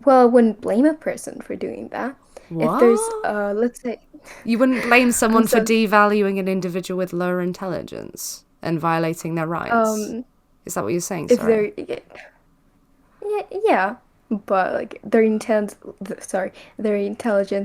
Well, I wouldn't blame a person for doing that. If there's, What? let's say, You wouldn't blame I'm someone for so, devaluing an individual with lower intelligence and violating their rights? um, Is that what you're saying? if Sorry. they're, yeah, yeah, but like their intelligence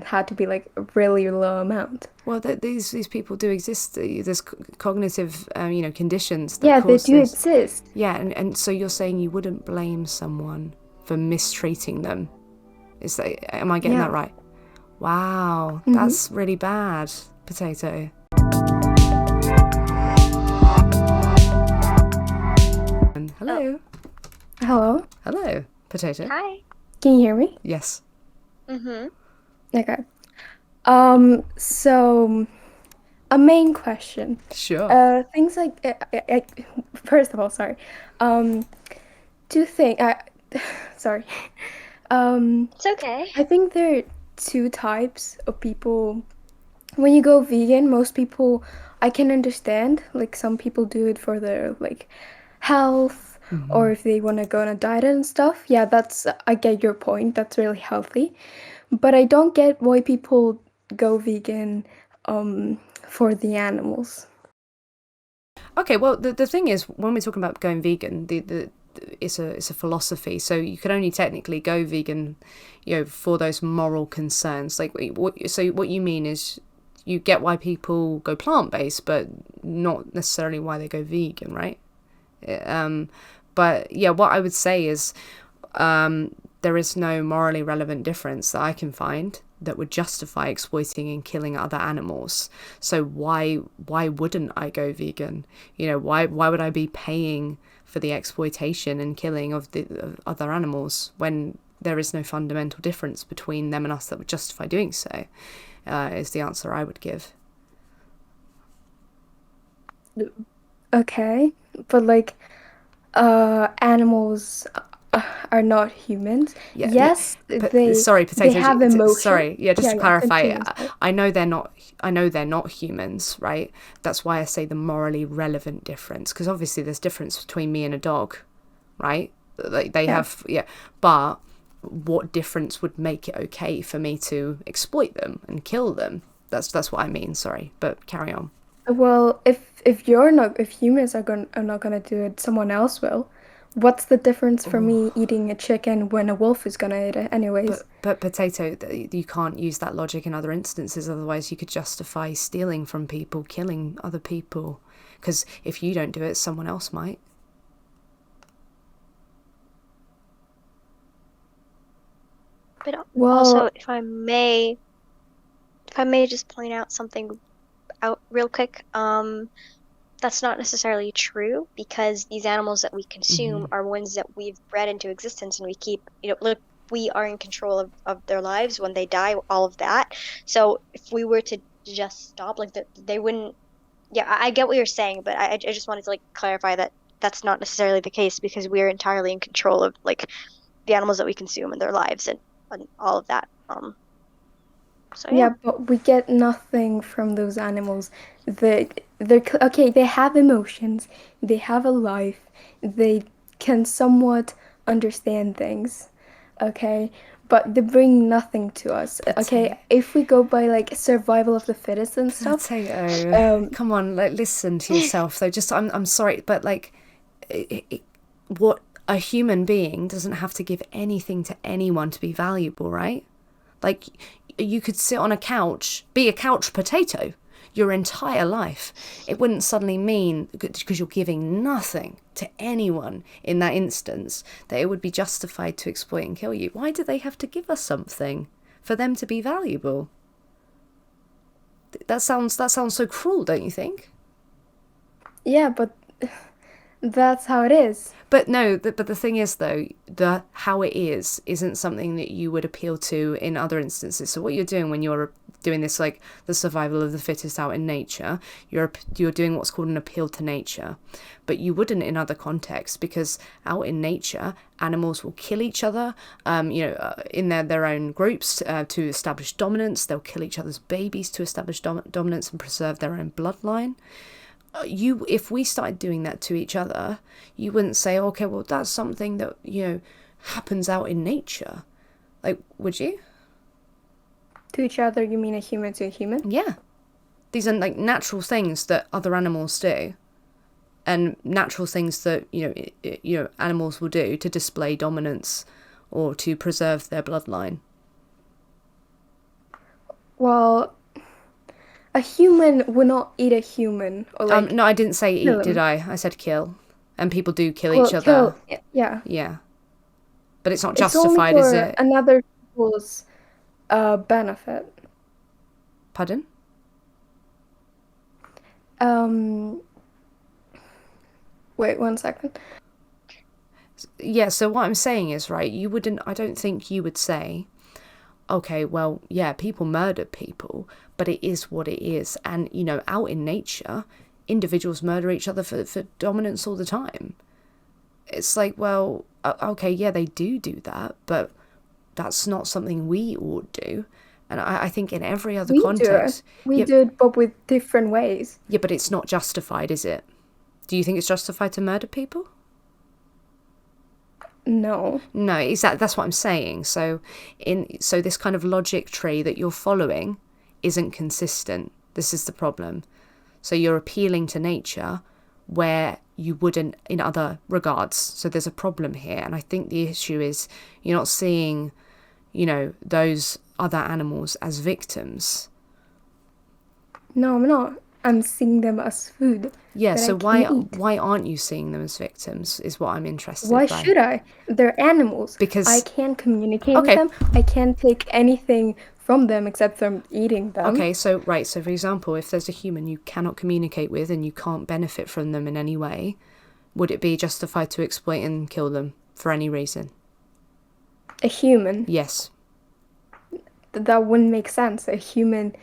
had to be like a really low amount. Well, these people do exist. There's cognitive, conditions that Yeah, they cause do this. exist. Yeah, and so you're saying you wouldn't blame someone for mistreating them. Am I getting that Yeah. right? Wow, Mm-hmm. that's really bad, Potato. And Oh, hello, Hello? hello, Potato. hi. Can you hear me? Yes, Mm-hmm. Okay. So a main question. sure. Things like first of all, sorry. Um, two things. Sorry. Um, It's okay. I think there are two types of people. When you go vegan, most people I can understand. Like some people do it for their like health or if they want to go on a diet and stuff. Yeah, that's I get your point. That's really healthy. But I don't get why people go vegan for the animals. Okay, well, the thing is, when we're talking about going vegan, the it's a philosophy. So you can only technically go vegan, for those moral concerns. Like what you mean is you get why people go plant based, but not necessarily why they go vegan, right? Um, but yeah, what I would say is there is no morally relevant difference that I can find that would justify exploiting and killing other animals. So why wouldn't I go vegan? Why would I be paying for the exploitation and killing of other animals when there is no fundamental difference between them and us that would justify doing so? Is the answer I would give. Okay, but like animals are not humans. Yeah, no, Yes, but they sorry, they potatoes. have emotion. Sorry, yeah, just Yeah, to yeah, clarify, continue. Sorry. I know they're not. I know they're not humans, right? That's why I say the morally relevant difference, because obviously there's difference between me and a dog, right? Like they Yeah. have, yeah. But what difference would make it okay for me to exploit them and kill them? That's what I mean. Sorry, but carry on. Well, if humans are not gonna do it, someone else will. What's the difference for me eating a chicken when a wolf is gonna eat it anyways? But potato, you can't use that logic in other instances. Otherwise, you could justify stealing from people, killing other people, because if you don't do it, someone else might. But also, Well, if I may just point out something out real quick, that's not necessarily true because these animals that we consume are ones that we've bred into existence and we keep, look, we are in control of their lives when they die, all of that. So if we were to just stop, like they wouldn't, yeah, I get what you're saying, but I just wanted to like clarify that that's not necessarily the case because we are entirely in control of like the animals that we consume and their lives and all of that. So yeah. yeah, but we get nothing from those animals. Okay, they have emotions, they have a life, they can somewhat understand things, okay? But they bring nothing to us. Okay, Potato, if we go by like survival of the fittest and stuff, potato. um, Come on, like listen to yourself. Though, just I'm sorry, but like, what a human being doesn't have to give anything to anyone to be valuable, right? Like, you could sit on a couch, be a couch potato your entire life. It wouldn't suddenly mean, because you're giving nothing to anyone in that instance, that it would be justified to exploit and kill you. Why do they have to give us something for them to be valuable? That sounds so cruel, don't you think? yeah, but that's how it is. But no, but the thing is though, the how it is isn't something that you would appeal to in other instances. So what you're doing when you're doing this, like the survival of the fittest out in nature, you're doing what's called an appeal to nature, but you wouldn't in other contexts because out in nature, animals will kill each other, in their own groups to establish dominance. They'll kill each other's babies to establish dominance and preserve their own bloodline. If we started doing that to each other, you wouldn't say, okay, well, that's something that happens out in nature. Like, would you? To each other, you mean a human to a human? Yeah. These are like natural things that other animals do, and natural things that animals will do to display dominance or to preserve their bloodline. Well, a human would not eat a human or like No, I didn't say kill eat, did him. I said kill. And people do kill Well, each other. yeah. Yeah. But it's not It's only justified, is for it? another people's benefit. Pardon? Um, Wait 1 second. Yeah, so what I'm saying is, right, I don't think you would say, okay, well, yeah, people murder people, but it is what it is. And, out in nature, individuals murder each other for dominance all the time. It's like, well, okay, yeah, they do that, but that's not something we ought do. And I think in every other We do it. context... We yeah, do it, but with different ways. yeah, but it's not justified, is it? Do you think it's justified to murder people? No. No, exactly. That's what I'm saying. So this kind of logic tree that you're following isn't consistent. This is the problem. So you're appealing to nature where you wouldn't in other regards. So there's a problem here. And I think the issue is you're not seeing, those other animals as victims. No, I'm not. I'm seeing them as food. Yeah, that so I can eat. why aren't you seeing them as victims is what I'm interested Why by. should I? They're animals. Because I can't communicate okay. with them. I can't take anything from them except from eating them. Okay, so for example, if there's a human you cannot communicate with and you can't benefit from them in any way, would it be justified to exploit and kill them for any reason? A human. Yes. That wouldn't make sense. A human.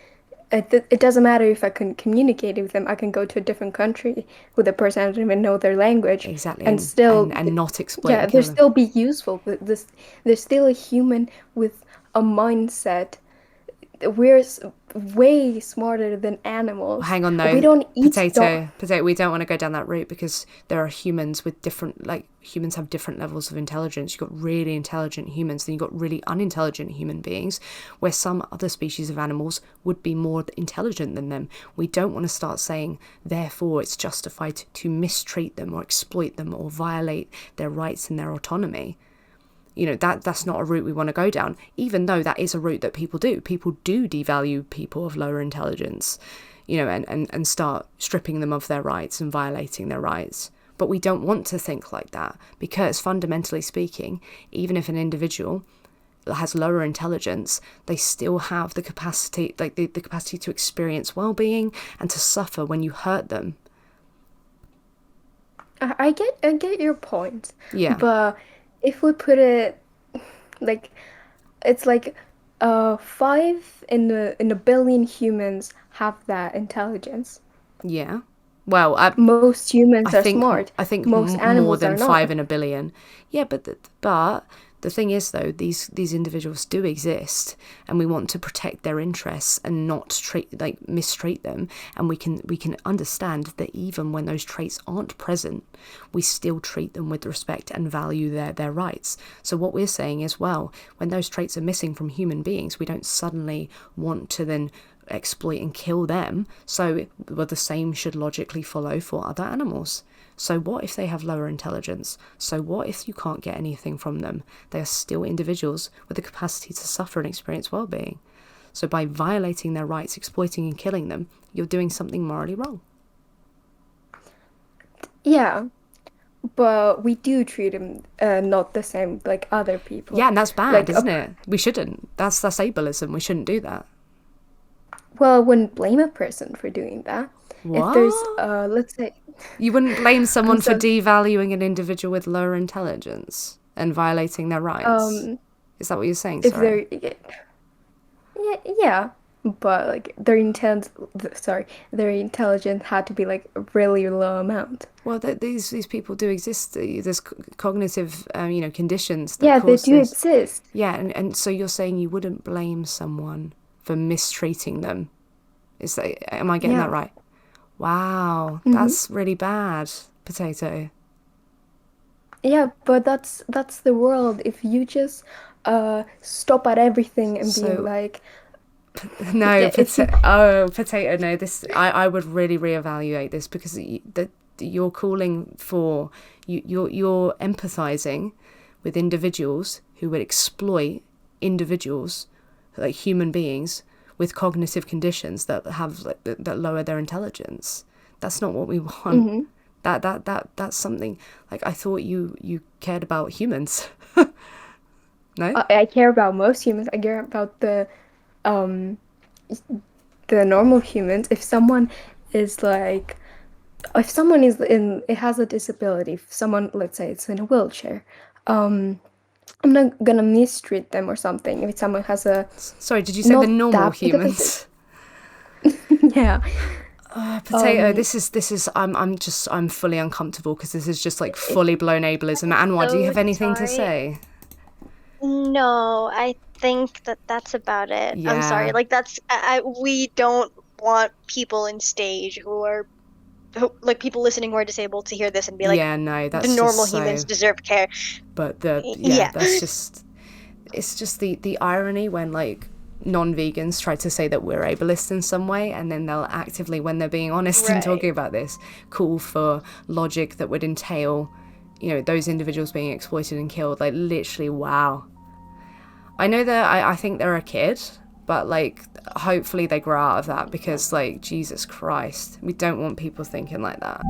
It doesn't matter if I can communicate with them. I can go to a different country with a person I don't even know their language, Exactly, and still, and not exploit yeah, and kill they them. still be useful. There's still a human with a mindset. We're way smarter than animals. Hang on, though. We don't eat Potato. We don't want to go down that route because there are humans with different, humans have different levels of intelligence. You've got really intelligent humans, then you've got really unintelligent human beings, where some other species of animals would be more intelligent than them. We don't want to start saying, therefore, it's justified to mistreat them or exploit them or violate their rights and their autonomy. That's not a route we want to go down, even though that is a route that people do. People do devalue people of lower intelligence, and start stripping them of their rights and violating their rights. But we don't want to think like that because fundamentally speaking, even if an individual has lower intelligence, they still have the capacity, the capacity to experience well-being and to suffer when you hurt them. I get your point. Yeah. But if we put it it's like 5 in a billion humans have that intelligence. Yeah. Well, Most humans are smart. I think Most more animals than are 5 not. in a billion. Yeah, but the thing is, though, these individuals do exist, and we want to protect their interests and not mistreat them. And we can understand that even when those traits aren't present, we still treat them with respect and value their rights. So what we're saying is, well, when those traits are missing from human beings, we don't suddenly want to then exploit and kill them. So the same should logically follow for other animals. So what if they have lower intelligence? So what if you can't get anything from them? They are still individuals with the capacity to suffer and experience well-being. So by violating their rights, exploiting and killing them, you're doing something morally wrong. Yeah, but we do treat them not the same like other people. Yeah, and that's bad, Like, isn't it? We shouldn't. That's ableism. We shouldn't do that. well, I wouldn't blame a person for doing that. What? If there's let's say You wouldn't blame someone for so- devaluing an individual with lower intelligence and violating their rights. Is that what you're saying? if Sorry. they're yeah, but like their intelligence had to be like a really low amount. Well, these people do exist. There's cognitive, conditions that Yeah, they cause do this. exist. Yeah, and so you're saying you wouldn't blame someone for mistreating them. Am I getting Yeah. that right? Wow, Mhm. that's really bad, Potato. Yeah, but that's the world. If you just stop at everything and being So like, no, it's potato. No, this I would really reevaluate this, because you're calling for you're empathizing with individuals who would exploit individuals, like human beings with cognitive conditions that have that lower their intelligence. That's not what we want. mhm. That's something, like, I thought you cared about humans. No? I care about most humans. I care about um the normal humans. Is like if someone is in it has a disability, if someone, let's say, it's in a wheelchair, um I'm not gonna mistreat them or something. If someone has a Sorry, did you say the not normal that big of a humans? yeah. Potato, this is I'm fully uncomfortable, because this is just like fully blown ableism. Anwar, do you So have anything to sorry. say? No, I think that that's about it. I'm sorry. Yeah. Like that's we don't want people in stage like people listening who are disabled to hear this and be like, Yeah, no, the that's just normal humans so, deserve care. but Yeah. that's just, it's just the irony when, like, non-vegans try to say that we're ableist in some way, and then they'll actively, when they're being honest and Right. talking about this, call for logic that would entail, those individuals being exploited and killed. Like, literally, wow. I know that I think they're a kid, but, like, hopefully they grow out of that, because, like, Jesus Christ, we don't want people thinking like that.